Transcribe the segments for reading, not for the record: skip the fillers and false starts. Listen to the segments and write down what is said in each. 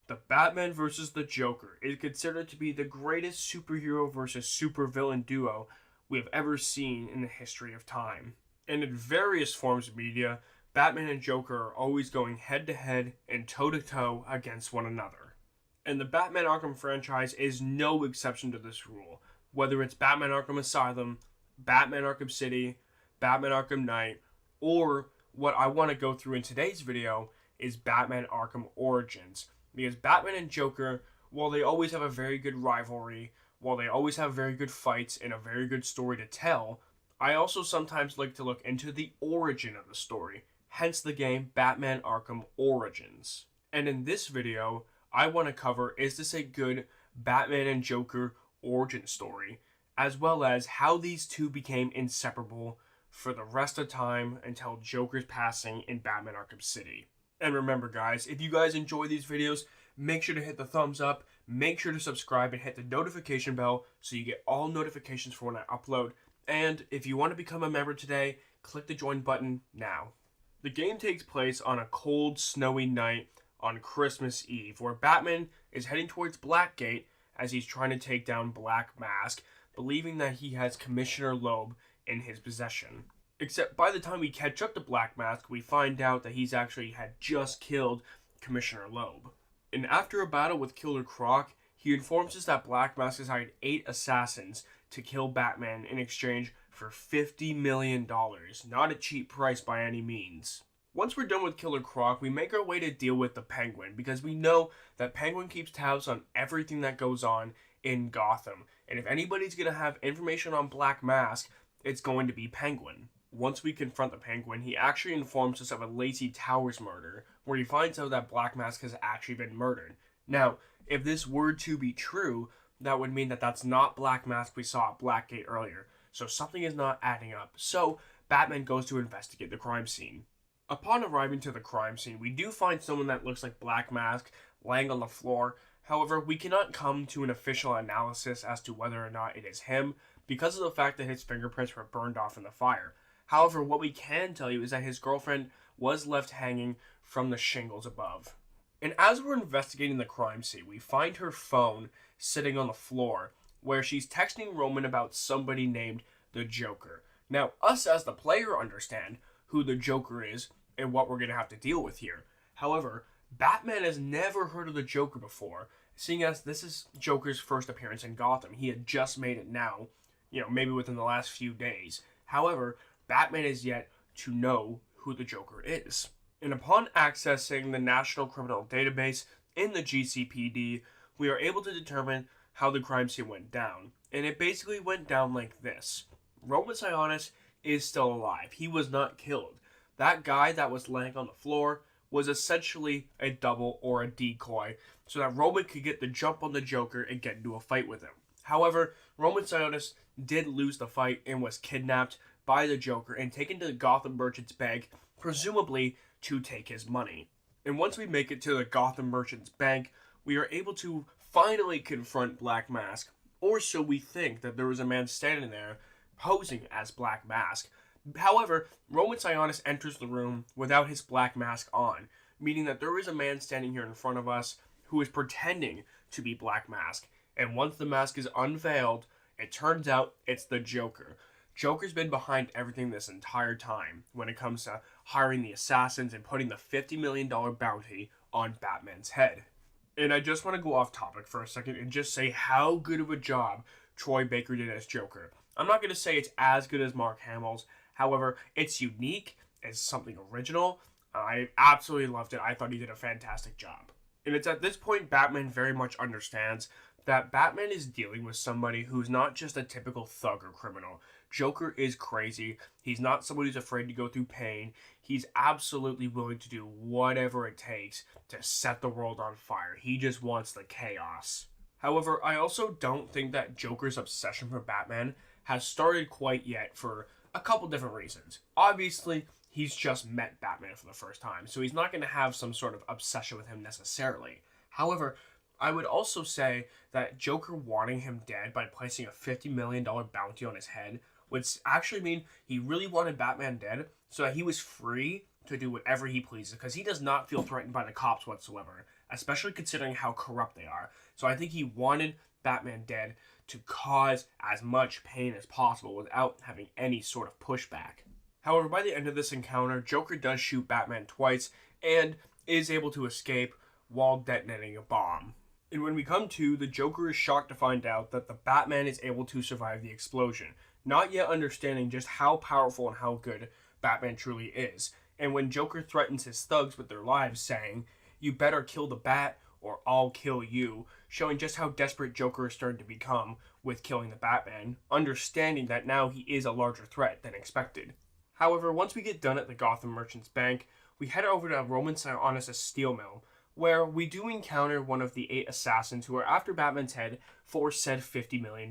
The Batman vs. the Joker is considered to be the greatest superhero versus supervillain duo we have ever seen in the history of time. And in various forms of media, Batman and Joker are always going head to head and toe to toe against one another. And the Batman Arkham franchise is no exception to this rule. Whether it's Batman Arkham Asylum, Batman Arkham City, Batman Arkham Knight, or what I want to go through in today's video is Batman Arkham Origins. Because Batman and Joker, while they always have a very good rivalry, while they always have very good fights and a very good story to tell, I also sometimes like to look into the origin of the story, hence the game Batman Arkham Origins. And in this video, I want to cover, is this a good Batman and Joker origin story, as well as how these two became inseparable for the rest of time until Joker's passing in Batman Arkham City. And remember guys, if you guys enjoy these videos, make sure to hit the thumbs up, make sure to subscribe and hit the notification bell so you get all notifications for when I upload. And if you want to become a member today, click the join button now. The game takes place on a cold, snowy night on Christmas Eve, where Batman is heading towards Blackgate as he's trying to take down Black Mask, believing that he has Commissioner Loeb in his possession. Except by the time we catch up to Black Mask, we find out that he's actually had just killed Commissioner Loeb. And after a battle with Killer Croc, he informs us that Black Mask has hired 8 assassins to kill Batman in exchange for $50 million. Not a cheap price by any means. Once we're done with Killer Croc, we make our way to deal with the Penguin, because we know that Penguin keeps tabs on everything that goes on in Gotham. And if anybody's going to have information on Black Mask, it's going to be Penguin. Once we confront the Penguin, he actually informs us of a Lacey Towers murder, where he finds out that Black Mask has actually been murdered. Now, if this were to be true, that would mean that that's not Black Mask we saw at Blackgate earlier. So something is not adding up. So Batman goes to investigate the crime scene. Upon arriving to the crime scene, we do find someone that looks like Black Mask laying on the floor. However, we cannot come to an official analysis as to whether or not it is him, because of the fact that his fingerprints were burned off in the fire. However, what we can tell you is that his girlfriend was left hanging from the shingles above. And as we're investigating the crime scene, we find her phone sitting on the floor, where she's texting Roman about somebody named the Joker. Now, us as the player understand who the Joker is and what we're going to have to deal with here. However, Batman has never heard of the Joker before, seeing as this is Joker's first appearance in Gotham. He had just made it now, maybe within the last few days. However, Batman is yet to know who the Joker is. And upon accessing the National Criminal Database in the GCPD, we are able to determine how the crime scene went down. And it basically went down like this. Roman Sionis is still alive. He was not killed. That guy that was laying on the floor was essentially a double or a decoy so that Roman could get the jump on the Joker and get into a fight with him. However, Roman Sionis did lose the fight and was kidnapped by the Joker and taken to the Gotham Merchant's Bank, presumably to take his money. And once we make it to the Gotham Merchant's Bank, we are able to finally confront Black Mask, or so we think, that there was a man standing there posing as Black Mask. However, Roman Sionis enters the room without his Black Mask on, meaning that there is a man standing here in front of us who is pretending to be Black Mask. And once the mask is unveiled, it turns out it's the Joker. Joker's been behind everything this entire time when it comes to hiring the assassins and putting the $50 million bounty on Batman's head. And I just want to go off topic for a second and just say how good of a job Troy Baker did as Joker. I'm not going to say it's as good as Mark Hamill's. However, it's unique. It's something original. I absolutely loved it. I thought he did a fantastic job. And it's at this point Batman very much understands that Batman is dealing with somebody who's not just a typical thug or criminal. Joker is crazy. He's not somebody who's afraid to go through pain. He's absolutely willing to do whatever it takes to set the world on fire. He just wants the chaos. However, I also don't think that Joker's obsession for Batman has started quite yet for a couple different reasons. Obviously, he's just met Batman for the first time, so he's not going to have some sort of obsession with him necessarily. However, I would also say that Joker wanting him dead by placing a $50 million bounty on his head would actually mean he really wanted Batman dead so that he was free to do whatever he pleases, because he does not feel threatened by the cops whatsoever. especially considering how corrupt they are. So I think he wanted Batman dead to cause as much pain as possible without having any sort of pushback. However, by the end of this encounter, Joker does shoot Batman twice and is able to escape while detonating a bomb. And when we come to, the Joker is shocked to find out that the Batman is able to survive the explosion, not yet understanding just how powerful and how good Batman truly is. And when Joker threatens his thugs with their lives, saying, "You better kill the Bat or I'll kill you," showing just how desperate Joker is starting to become with killing the Batman, understanding that now he is a larger threat than expected. However, once we get done at the Gotham Merchants Bank, we head over to Roman Sionis' steel mill, where we do encounter one of the 8 assassins who are after Batman's head for said $50 million,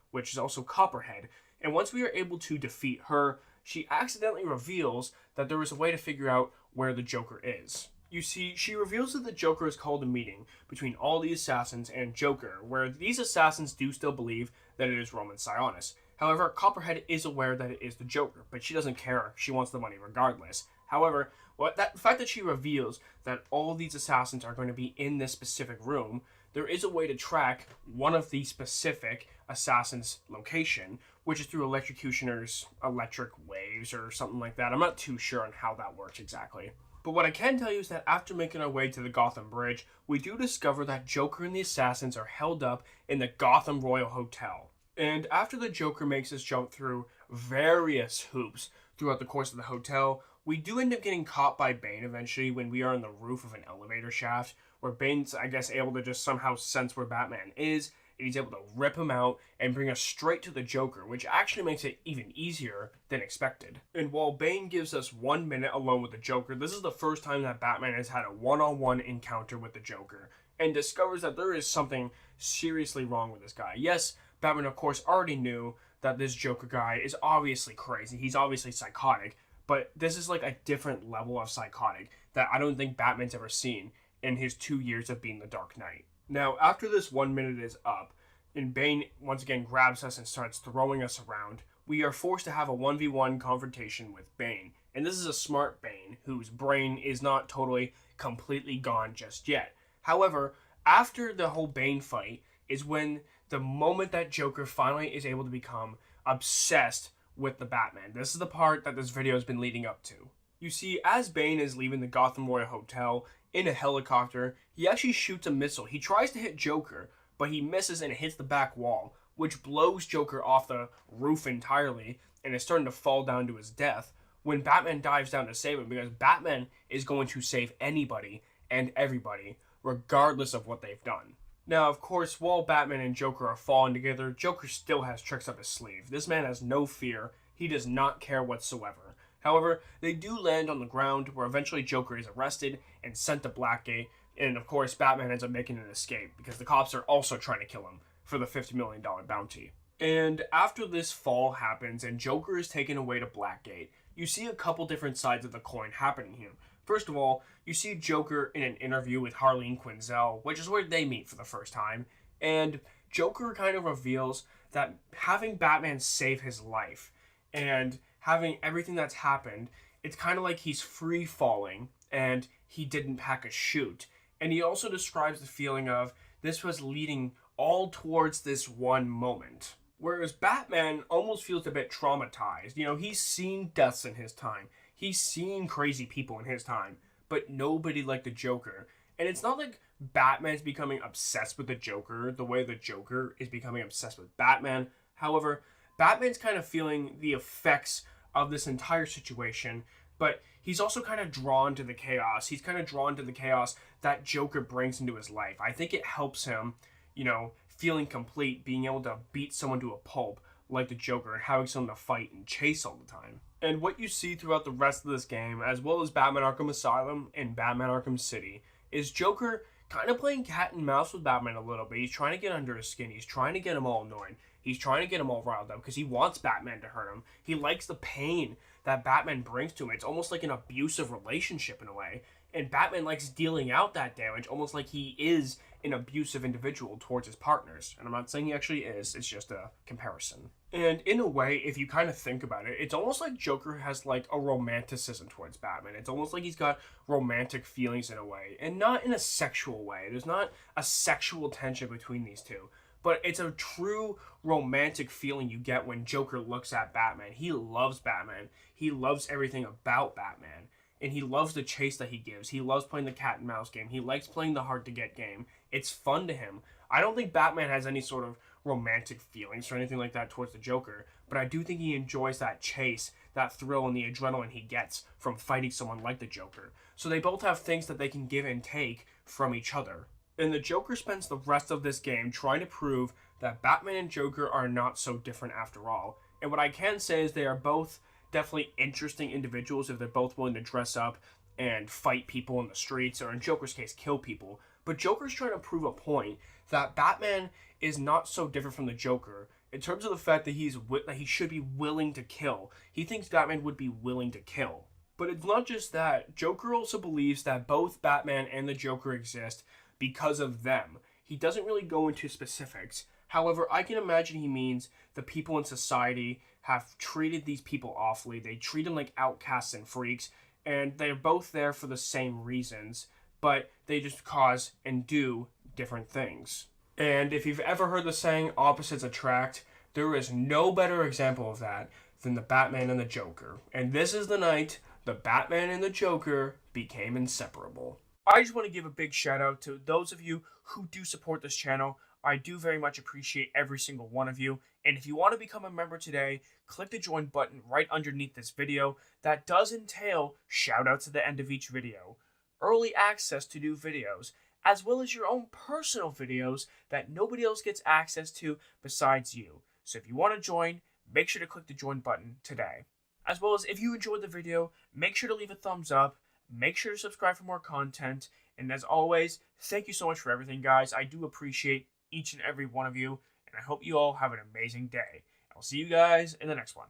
which is also Copperhead. And once we are able to defeat her, she accidentally reveals that there is a way to figure out where the Joker is. You see, she reveals that the Joker has called a meeting between all the assassins and Joker, where these assassins do still believe that it is Roman Sionis. However, Copperhead is aware that it is the Joker, but she doesn't care. She wants the money regardless. However, the fact that she reveals that all these assassins are going to be in this specific room, there is a way to track one of the specific assassins' location, which is through electrocutioner's electric waves or something like that. I'm not too sure on how that works exactly. But what I can tell you is that after making our way to the Gotham Bridge, we do discover that Joker and the assassins are held up in the Gotham Royal Hotel. And after the Joker makes his jump through various hoops throughout the course of the hotel, we do end up getting caught by Bane eventually when we are on the roof of an elevator shaft, where Bane's, I guess, able to just somehow sense where Batman is, and he's able to rip him out and bring us straight to the Joker, which actually makes it even easier than expected. And while Bane gives us 1 minute alone with the Joker, this is the first time that Batman has had a one-on-one encounter with the Joker, and discovers that there is something seriously wrong with this guy. Yes, Batman, of course, already knew that this Joker guy is obviously crazy. He's obviously psychotic, but this is like a different level of psychotic that I don't think Batman's ever seen in his 2 years of being the Dark Knight. Now, after this 1 minute is up, and Bane once again grabs us and starts throwing us around, we are forced to have a 1v1 confrontation with Bane. And this is a smart Bane, whose brain is not totally completely gone just yet. However, after the whole Bane fight is when the moment that Joker finally is able to become obsessed with the Batman. This is the part that this video has been leading up to. You see, as Bane is leaving the Gotham Royal Hotel in a helicopter, he actually shoots a missile. He tries to hit Joker, but he misses and it hits the back wall, which blows Joker off the roof entirely and is starting to fall down to his death when Batman dives down to save him, because Batman is going to save anybody and everybody, regardless of what they've done. Now, of course, while Batman and Joker are falling together, Joker still has tricks up his sleeve. This man has no fear. He does not care whatsoever. However, they do land on the ground, where eventually Joker is arrested and sent to Blackgate, and of course, Batman ends up making an escape, because the cops are also trying to kill him for the $50 million bounty. And after this fall happens and Joker is taken away to Blackgate, you see a couple different sides of the coin happening here. First of all, you see Joker in an interview with Harleen Quinzel, which is where they meet for the first time, and Joker kind of reveals that having Batman save his life and having everything that's happened, it's kind of like he's free falling and he didn't pack a chute. And he also describes the feeling of this was leading all towards this one moment. Whereas Batman almost feels a bit traumatized. You know, he's seen deaths in his time. He's seen crazy people in his time, but nobody like the Joker. And it's not like Batman's becoming obsessed with the Joker the way the Joker is becoming obsessed with Batman. However, Batman's kind of feeling the effects of this entire situation, but he's also kind of drawn to the chaos. He's kind of drawn to the chaos that Joker brings into his life. I think it helps him, you know, feeling complete, being able to beat someone to a pulp like the Joker and having someone to fight and chase all the time. And what you see throughout the rest of this game, as well as Batman Arkham Asylum and Batman Arkham City, is Joker kind of playing cat and mouse with Batman a little bit. He's trying to get under his skin. He's trying to get him all annoyed. He's trying to get him all riled up because he wants Batman to hurt him. He likes the pain that Batman brings to him. It's almost like an abusive relationship in a way. And Batman likes dealing out that damage, almost like he is an abusive individual towards his partners. And I'm not saying he actually is. It's just a comparison. And in a way, if you kind of think about it, it's almost like Joker has like a romanticism towards Batman. It's almost like he's got romantic feelings in a way, and not in a sexual way. There's not a sexual tension between these two, but it's a true romantic feeling you get when Joker looks at Batman. He loves Batman. He loves everything about Batman. And he loves the chase that he gives. He loves playing the cat and mouse game. He likes playing the hard to get game. It's fun to him. I don't think Batman has any sort of romantic feelings or anything like that towards the Joker, but I do think he enjoys that chase, that thrill, and the adrenaline he gets from fighting someone like the Joker. So they both have things that they can give and take from each other. And the Joker spends the rest of this game trying to prove that Batman and Joker are not so different after all. And what I can say is they are both definitely interesting individuals if they're both willing to dress up and fight people in the streets, or in Joker's case, kill people. But Joker's trying to prove a point that Batman is not so different from the Joker in terms of the fact that that he should be willing to kill. He thinks Batman would be willing to kill. But it's not just that. Joker also believes that both Batman and the Joker exist because of them. He doesn't really go into specifics. However, I can imagine he means the people in society have treated these people awfully. They treat them like outcasts and freaks, and they're both there for the same reasons, but they just cause and do different things. And if you've ever heard the saying, opposites attract, there is no better example of that than the Batman and the Joker. And this is the night the Batman and the Joker became inseparable. I just want to give a big shout out to those of you who do support this channel. I do very much appreciate every single one of you. And if you want to become a member today, click the join button right underneath this video. That does entail shout outs at the end of each video, early access to new videos, as well as your own personal videos that nobody else gets access to besides you. So if you want to join, make sure to click the join button today. As well as if you enjoyed the video, make sure to leave a thumbs up, make sure to subscribe for more content, and as always, thank you so much for everything, guys. I do appreciate each and every one of you, and I hope you all have an amazing day. I'll see you guys in the next one.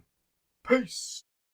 Peace!